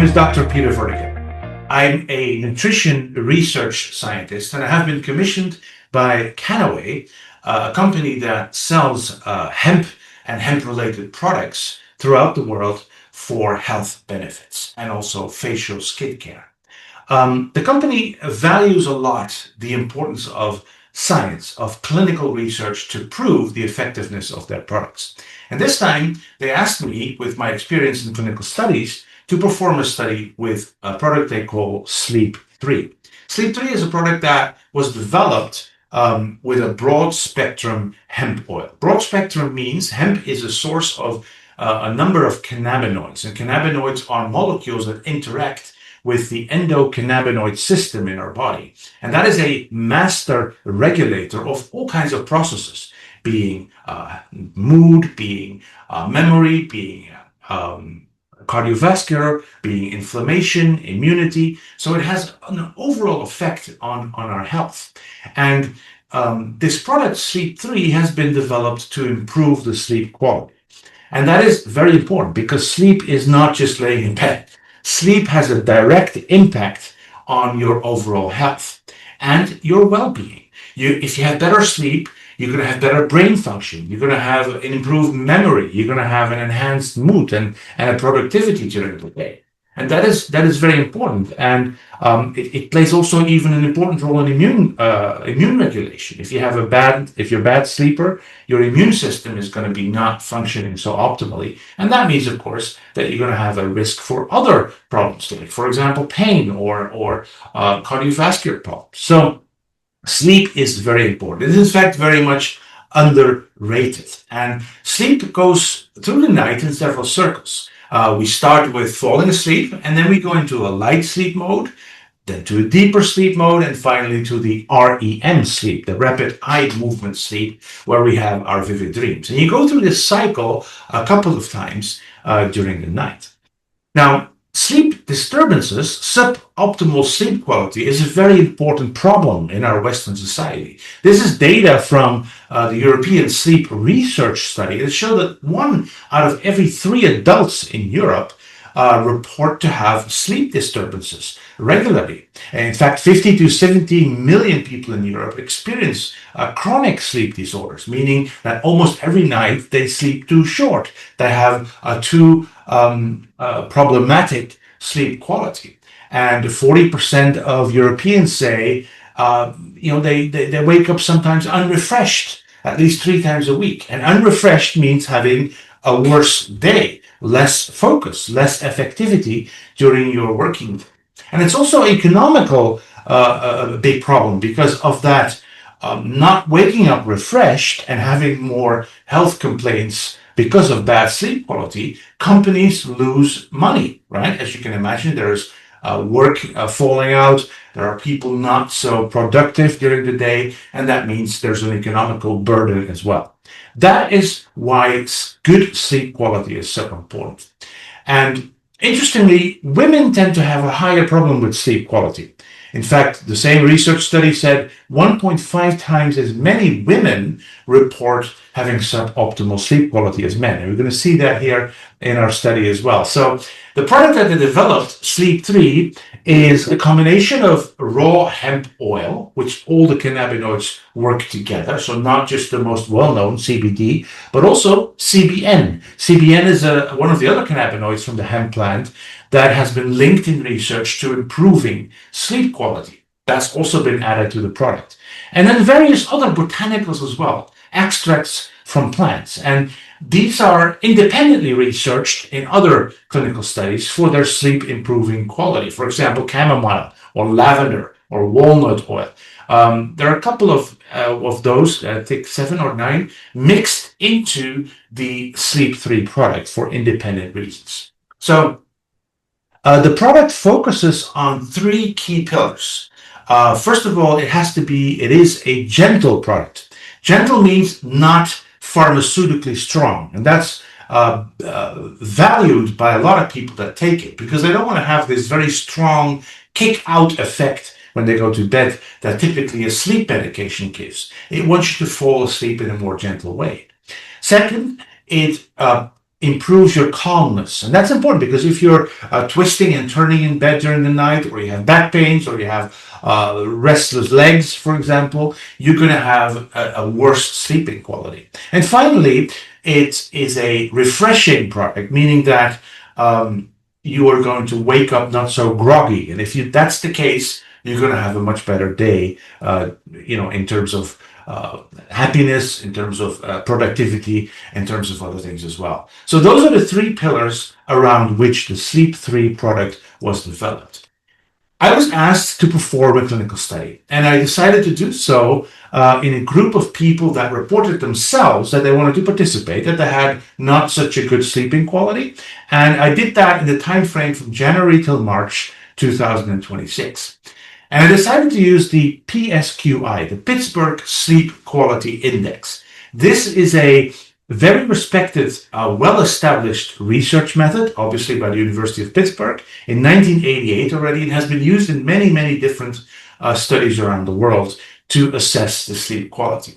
is Dr. Peter Vertigan. I'm a nutrition research scientist, and I have been commissioned by Canaway, a company that sells hemp and hemp-related products throughout the world for health benefits and also facial skin care. The company values a lot the importance of science, of clinical research to prove the effectiveness of their products. And this time, they asked me, with my experience in clinical studies, to perform a study with a product they call Sleep3. Sleep3 is a product that was developed with a broad spectrum hemp oil. Broad spectrum means hemp is a source of a number of cannabinoids, and cannabinoids are molecules that interact with the endocannabinoid system in our body. And that is a master regulator of all kinds of processes, being mood, being memory, being cardiovascular, being inflammation, immunity. So it has an overall effect on our health. And this product, Sleep3, has been developed to improve the sleep quality. And that is very important because sleep is not just laying in bed. Sleep has a direct impact on your overall health and your well-being. If you have better sleep, you're going to have better brain function. You're going to have an improved memory. You're going to have an enhanced mood and a productivity during the day. And that is very important. And it plays also even an important role in immune regulation. If you're a bad sleeper, your immune system is going to be not functioning so optimally. And that means, of course, that you're going to have a risk for other problems, like, for example, pain or cardiovascular problems. So sleep is very important. It is, in fact, very much underrated. And sleep goes through the night in several circles. We start with falling asleep, and then we go into a light sleep mode, then to a deeper sleep mode, and finally to the REM sleep, the rapid eye movement sleep, where we have our vivid dreams. And you go through this cycle a couple of times during the night. Now, sleep disturbances, suboptimal sleep quality, is a very important problem in our Western society. This is data from the European Sleep Research Study that show that 1 out of every 3 adults in Europe report to have sleep disturbances regularly. And in fact, 50 to 70 million people in Europe experience chronic sleep disorders, meaning that almost every night they sleep too short. They have too problematic sleep quality. And 40% of Europeans say, they wake up sometimes unrefreshed, at least 3 times a week. And unrefreshed means having a worse day, less focus, less effectivity during your working day. And it's also economical, a big problem because of that, not waking up refreshed and having more health complaints because of bad sleep quality. Companies lose money, right? As you can imagine, there's work falling out. There are people not so productive during the day, and that means there's an economical burden as well. That is why good sleep quality is so important. And interestingly, women tend to have a higher problem with sleep quality. In fact, the same research study said 1.5 times as many women report having suboptimal sleep quality as men. And we're going to see that here in our study as well. So the product that they developed, Sleep3, is a combination of raw hemp oil, which all the cannabinoids work together. So not just the most well-known CBD, but also CBN. CBN is one of the other cannabinoids from the hemp plant that has been linked in research to improving sleep quality. That's also been added to the product. And then various other botanicals as well, extracts from plants. And these are independently researched in other clinical studies for their sleep improving quality. For example, chamomile or lavender or walnut oil. There are a couple of those, I think 7 or 9, mixed into the Sleep3 product for independent reasons. So the product focuses on 3 key pillars. First of all, it is a gentle product. Gentle means not pharmaceutically strong, and that's valued by a lot of people that take it because they don't want to have this very strong kick-out effect when they go to bed that typically a sleep medication gives. It wants you to fall asleep in a more gentle way. Second, it improves your calmness. And that's important because if you're twisting and turning in bed during the night, or you have back pains, or you have restless legs, for example, you're going to have a worse sleeping quality. And finally, it is a refreshing product, meaning that you are going to wake up not so groggy. And if that's the case, you're going to have a much better day, in terms of happiness, in terms of productivity, in terms of other things as well. So those are the three pillars around which the Sleep3 product was developed. I was asked to perform a clinical study, and I decided to do so in a group of people that reported themselves that they wanted to participate, that they had not such a good sleeping quality. And I did that in the time frame from January till March 2026. And I decided to use the PSQI, the Pittsburgh Sleep Quality Index. This is a very respected, well-established research method, obviously by the University of Pittsburgh, in 1988 already, and has been used in many, many different studies around the world to assess the sleep quality.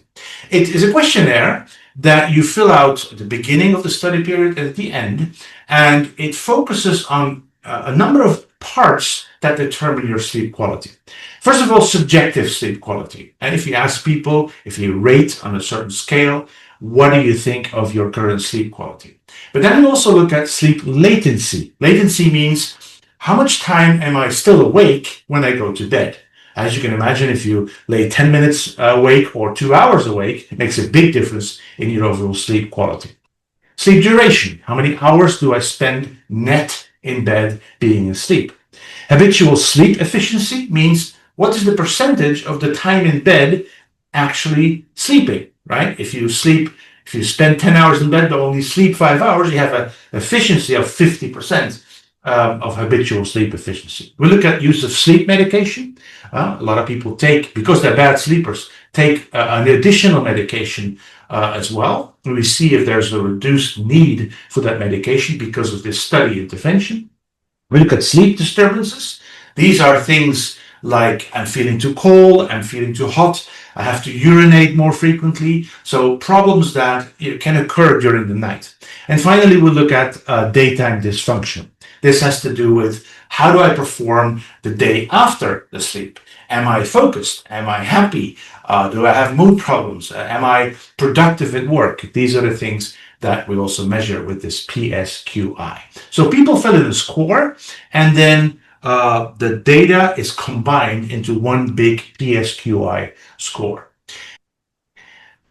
It is a questionnaire that you fill out at the beginning of the study period and at the end, and it focuses on a number of parts that determine your sleep quality. First of all, subjective sleep quality. And if you ask people, if you rate on a certain scale, what do you think of your current sleep quality? But then we also look at sleep latency. Latency means how much time am I still awake when I go to bed? As you can imagine, if you lay 10 minutes awake or 2 hours awake, it makes a big difference in your overall sleep quality. Sleep duration. How many hours do I spend net in bed being asleep? Habitual sleep efficiency means what is the percentage of the time in bed actually sleeping, right? If you spend 10 hours in bed but only sleep 5 hours, you have an efficiency of 50% of habitual sleep efficiency. We look at use of sleep medication. A lot of people because they're bad sleepers, take an additional medication as well. And we see if there's a reduced need for that medication because of this study intervention. We look at sleep disturbances. These are things like I'm feeling too cold, I'm feeling too hot, I have to urinate more frequently. So problems that can occur during the night. And finally, we'll look at daytime dysfunction. This has to do with how do I perform the day after the sleep? Am I focused? Am I happy? Do I have mood problems? Am I productive at work? These are the things that we also measure with this PSQI. So people fill in a score, and then the data is combined into one big PSQI score.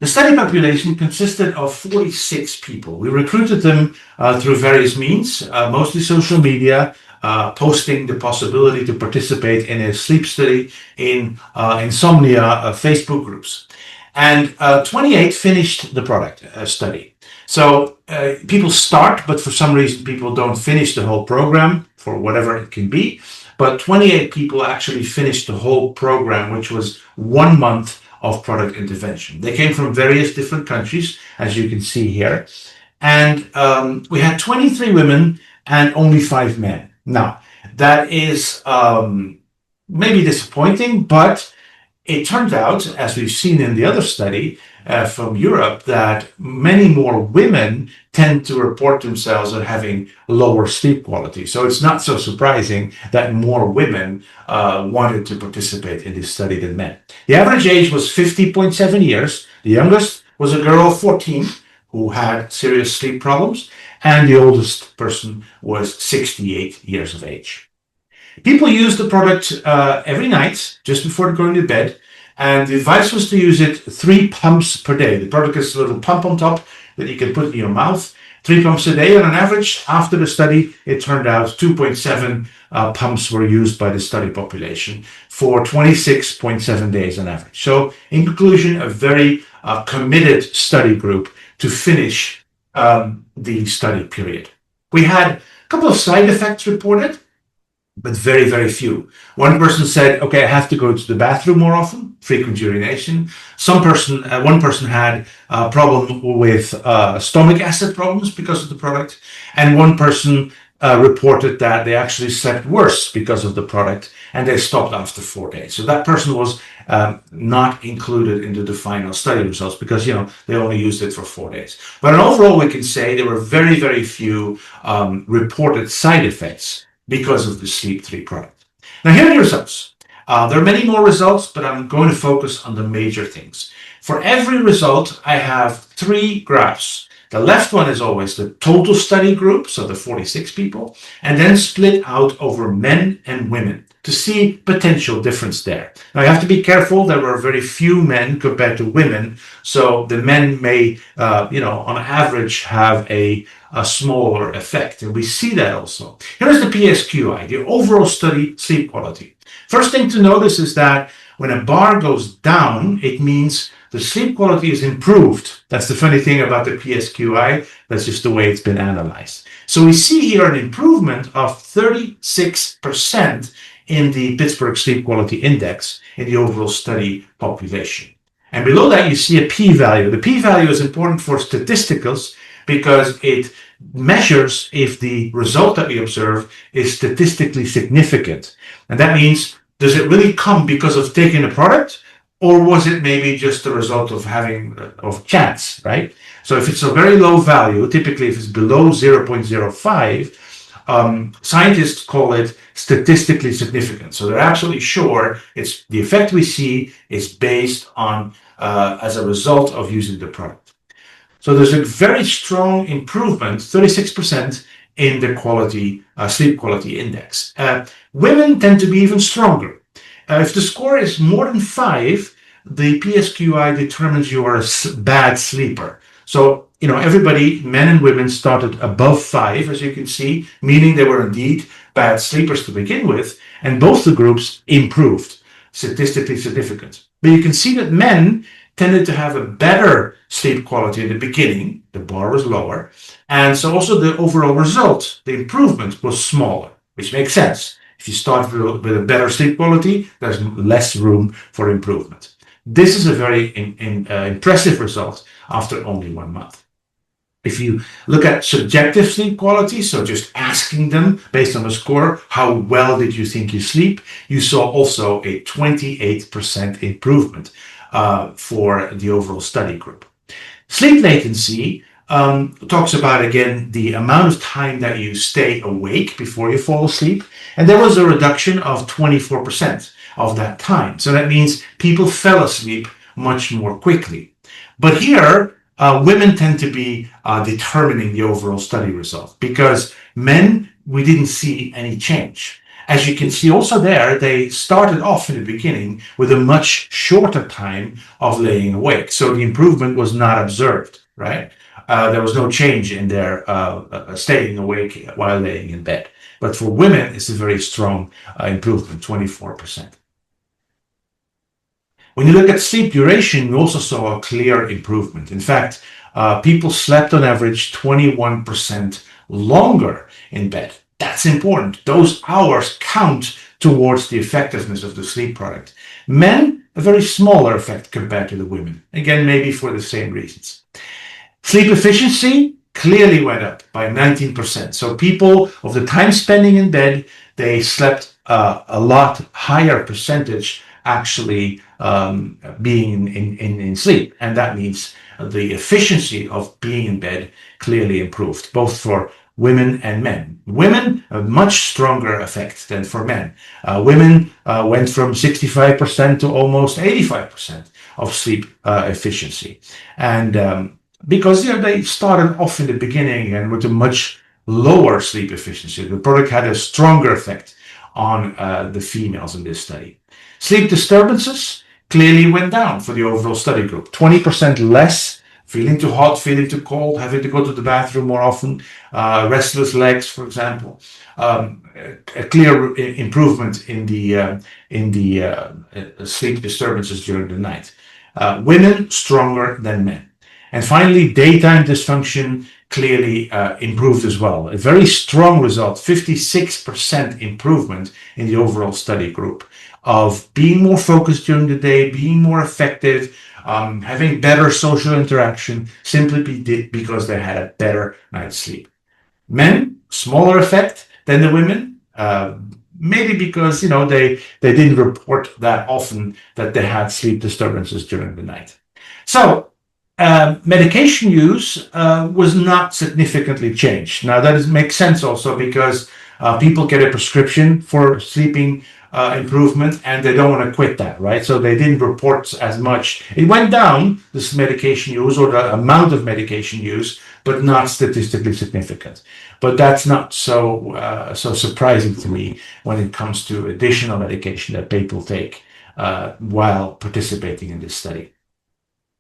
The study population consisted of 46 people. We recruited them through various means, mostly social media, posting the possibility to participate in a sleep study in insomnia Facebook groups. And 28 finished the product study. So people start, but for some reason people don't finish the whole program, for whatever it can be. But 28 people actually finished the whole program, which was 1 month of product intervention. They came from various different countries, as you can see here. And we had 23 women and only 5 men. Now, that is maybe disappointing, but it turns out, as we've seen in the other study from Europe, that many more women tend to report themselves as having lower sleep quality. So it's not so surprising that more women wanted to participate in this study than men. The average age was 50.7 years. The youngest was a girl of 14 who had serious sleep problems, and the oldest person was 68 years of age. People use the product every night, just before going to bed, and the advice was to use it 3 pumps per day. The product is a little pump on top that you can put in your mouth, 3 pumps a day. And on average, after the study, it turned out 2.7 pumps were used by the study population for 26.7 days on average. So in conclusion, a very committed study group to finish the study period. We had a couple of side effects reported, but very, very few. One person said, okay, I have to go to the bathroom more often, frequent urination. One person had a problem with stomach acid problems because of the product. And one person reported that they actually slept worse because of the product, and they stopped after 4 days. So that person was not included into the final study results because, they only used it for 4 days. But overall, we can say there were very, very few reported side effects because of the Sleep3 product. Now, here are the results. There are many more results, but I'm going to focus on the major things. For every result, I have 3 graphs. The left one is always the total study group, so the 46 people, and then split out over men and women to see potential difference there. Now, you have to be careful. There were very few men compared to women, so the men may, on average have a smaller effect, and we see that also. Here's the PSQI, the overall study sleep quality. First thing to notice is that when a bar goes down, it means the sleep quality is improved. That's the funny thing about the PSQI. That's just the way it's been analyzed. So we see here an improvement of 36% in the Pittsburgh Sleep Quality Index in the overall study population. And below that, you see a p-value. The p-value is important for statisticals because it measures if the result that we observe is statistically significant. And that means, does it really come because of taking a product? Or was it maybe just the result of of chance, right? So if it's a very low value, typically if it's below 0.05, scientists call it statistically significant. So they're absolutely sure it's the effect we see is based on as a result of using the product. So there's a very strong improvement, 36%, in the sleep quality index. Women tend to be even stronger. If the score is more than 5, the PSQI determines you are a bad sleeper. So, everybody, men and women, started above 5, as you can see, meaning they were indeed bad sleepers to begin with, and both the groups improved, statistically significant. But you can see that men tended to have a better sleep quality in the beginning. The bar was lower. And so also the overall result, the improvement, was smaller, which makes sense. If you start with a better sleep quality, there's less room for improvement. This is a very impressive result after only 1 month. If you look at subjective sleep quality, so just asking them based on a score, how well did you think you sleep? You saw also a 28% improvement for the overall study group. Sleep latency talks about, again, the amount of time that you stay awake before you fall asleep. And there was a reduction of 24% of that time. So that means people fell asleep much more quickly. But here, women tend to be determining the overall study result because men, we didn't see any change. As you can see also there, they started off in the beginning with a much shorter time of laying awake. So the improvement was not observed, right? There was no change in their staying awake while laying in bed. But for women, it's a very strong improvement, 24%. When you look at sleep duration, we also saw a clear improvement. In fact, people slept on average 21% longer in bed. That's important. Those hours count towards the effectiveness of the sleep product. Men, a very smaller effect compared to the women. Again, maybe for the same reasons. Sleep efficiency clearly went up by 19%. So people, of the time spending in bed, they slept a lot higher percentage actually being in sleep. And that means the efficiency of being in bed clearly improved, both for women and men. Women, a much stronger effect than for men. Women went from 65% to almost 85% of sleep efficiency. And because they started off in the beginning and with a much lower sleep efficiency, the product had a stronger effect on the females in this study. Sleep disturbances clearly went down for the overall study group. 20% less, feeling too hot, feeling too cold, having to go to the bathroom more often, restless legs, for example. A clear improvement in the sleep disturbances during the night. Women stronger than men. And finally, daytime dysfunction clearly improved as well. A very strong result, 56% improvement in the overall study group of being more focused during the day, being more effective, having better social interaction simply because they had a better night's sleep. Men, smaller effect than the women. Maybe because they didn't report that often that they had sleep disturbances during the night. So medication use was not significantly changed. Now makes sense also because people get a prescription for sleeping improvement and they don't want to quit that, right? So they didn't report as much. It went down, this medication use or the amount of medication use, but not statistically significant. But that's not so surprising to me when it comes to additional medication that people take while participating in this study.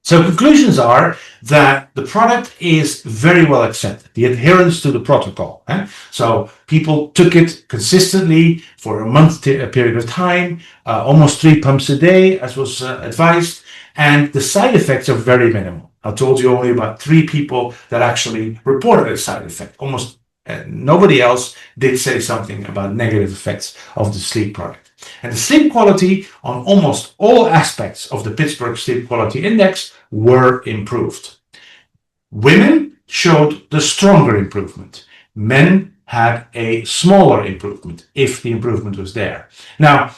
So conclusions are that the product is very well accepted, the adherence to the protocol. So people took it consistently for a month period of time, almost 3 pumps a day, as was advised, and the side effects are very minimal. I told you only about 3 people that actually reported a side effect. Almost nobody else did say something about negative effects of the sleep product. And the sleep quality on almost all aspects of the Pittsburgh Sleep Quality Index were improved. Women showed the stronger improvement. Men had a smaller improvement, if the improvement was there. Now,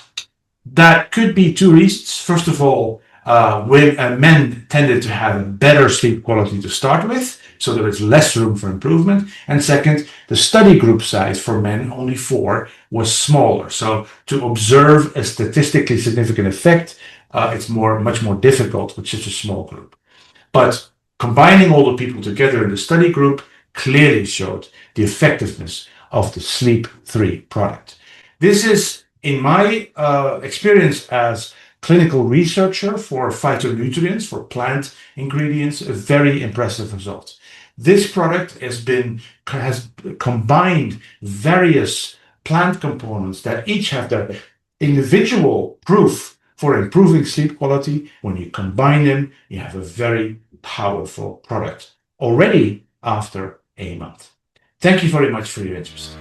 that could be 2 reasons. First of all, men tended to have a better sleep quality to start with, so there is less room for improvement. And second, the study group size for men, only 4, was smaller. So to observe a statistically significant effect, it's much more difficult with such a small group. But combining all the people together in the study group clearly showed the effectiveness of the Sleep3 product. This is, in my experience as clinical researcher for phytonutrients, for plant ingredients, a very impressive result. This product has combined various plant components that each have their individual proof for improving sleep quality. When you combine them, you have a very powerful product already after a month. Thank you very much for your interest.